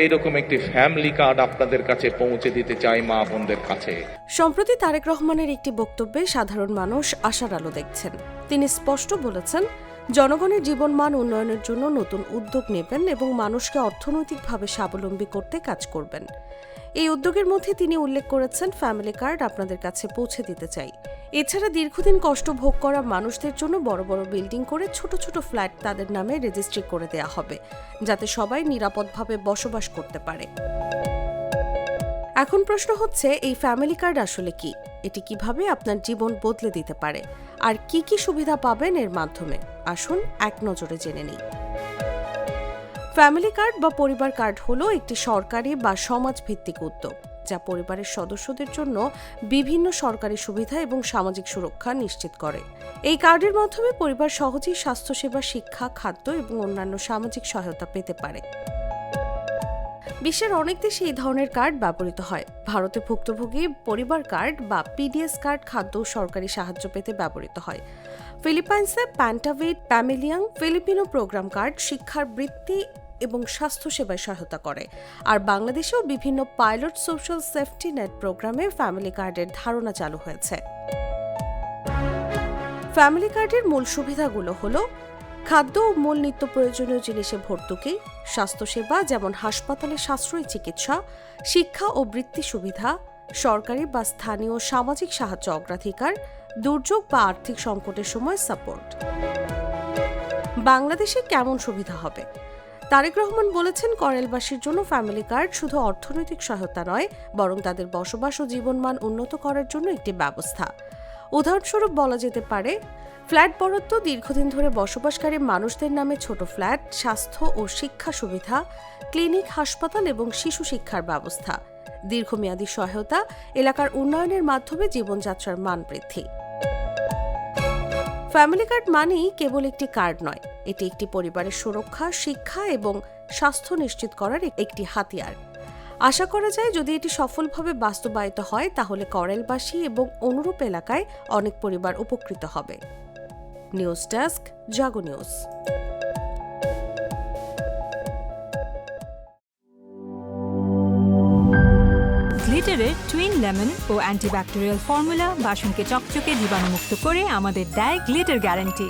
এইরকম একটি family card আপনাদের কাছে পৌঁছে দিতে চাই মা বোনদের কাছে। সম্প্রতি তারেক রহমানের একটি বক্তব্যে সাধারণ মানুষ আশার আলো দেখছেন। তিনি স্পষ্ট বলেছেন, জনগণের জীবনমান উন্নয়নের জন্য নতুন উদ্যোগ নেবেন এবং মানুষকে অর্থনৈতিকভাবে স্বাবলম্বী করতে কাজ করবেন। এই উদ্যোগের মধ্যে তিনি উল্লেখ করেছেন, ফ্যামিলি কার্ড আপনাদের কাছে পৌঁছে দিতে চাই। এছাড়া দীর্ঘদিন কষ্ট ভোগ করা মানুষদের জন্য বড় বড় বিল্ডিং করে ছোট ছোট ফ্ল্যাট তাদের নামে রেজিস্ট্রি করে দেয়া হবে, যাতে সবাই নিরাপদভাবে বসবাস করতে পারে। এখন প্রশ্ন হচ্ছে, এই ফ্যামিলি কার্ড আসলে কি? এটি কিভাবে আপনার জীবন বদলে দিতে পারে, আর কি কি সুবিধা পাবেন এর মাধ্যমে? আসুন এক নজরে জেনে নিই। ফ্যামিলি কার্ড বা পরিবার কার্ড হলো একটি সরকারি বা সমাজভিত্তিক উদ্যোগ, যা পরিবারের সদস্যদের জন্য বিভিন্ন সরকারি সুবিধা এবং সামাজিক সুরক্ষা নিশ্চিত করে। এই কার্ডের মাধ্যমে পরিবার সহজেই স্বাস্থ্যসেবা, শিক্ষা, খাদ্য এবং অন্যান্য সামাজিক সহায়তা পেতে পারে। বিশ্বের অনেক দেশে এই ধরনের কার্ড ব্যবহৃত হয়। ভারতে ভুক্তভোগী পরিবার কার্ড বা পিডিএস কার্ড খাদ্য ও সরকারি সাহায্য পেতে ব্যবহৃত হয়। ফিলিপাইন্সে প্যান্টাভিট প্যামিলিয়াং ফিলিপিনো প্রোগ্রাম কার্ড শিক্ষার বৃত্তি এবং স্বাস্থ্যসেবায় সহায়তা করে। আর বাংলাদেশেও বিভিন্ন পাইলট সোশ্যাল সেফটি নেট প্রোগ্রামে ফ্যামিলি কার্ডের ধারণা চালু হয়েছে। ফ্যামিলি কার্ডের মূল সুবিধাগুলো হলো খাদ্য ও মূল নিত্য প্রয়োজনীয় জিনিসে ভর্তুকি, স্বাস্থ্যসেবা যেমন হাসপাতালে সাশ্রয়ী চিকিৎসা, শিক্ষা ও বৃত্তি সুবিধা, সরকারি বা স্থানীয় সামাজিক সাহায্য অগ্রাধিকার, দুর্যোগ বা আর্থিক সংকটের সময় সাপোর্ট। বাংলাদেশে কেমন সুবিধা হবে? তারেক রহমান বলেছেন, করেলবাসীর জন্য ফ্যামিলি কার্ড শুধু অর্থনৈতিক সহায়তা নয়, বরং তাদের বসবাস ও জীবনমান উন্নত করার জন্য একটি ব্যবস্থা। উদাহরণস্বরূপ বলা যেতে পারে, ফ্ল্যাট বরাদ্দ, দীর্ঘদিন ধরে বসবাসকারী মানুষদের নামে ছোট ফ্ল্যাট, স্বাস্থ্য ও শিক্ষা সুবিধা, ক্লিনিক, হাসপাতাল এবং শিশু শিক্ষার ব্যবস্থা, দীর্ঘমেয়াদী সহায়তা, এলাকার উন্নয়নের মাধ্যমে জীবনযাত্রার মান বৃদ্ধি। ফ্যামিলি কার্ড মানেই কেবল একটি কার্ড নয়, এটি একটি পরিবারের সুরক্ষা, শিক্ষা এবং স্বাস্থ্য নিশ্চিত করার একটি হাতিয়ার। আশা করা যায়, যদি এটি সফলভাবে বাস্তবায়িত হয়, তাহলে করেলবাসী এবং অনুরূপ এলাকায় অনেক পরিবার উপকৃত হবে। নিউজ ডেস্ক, জাগো নিউজ। গ্লিটারের টুইন লেমন ও অ্যান্টিব্যাকটেরিয়াল ফর্মুলা বাসনকে চকচকে জীবাণুমুক্ত করে আমাদের দেয় গ্লিটার গ্যারান্টি।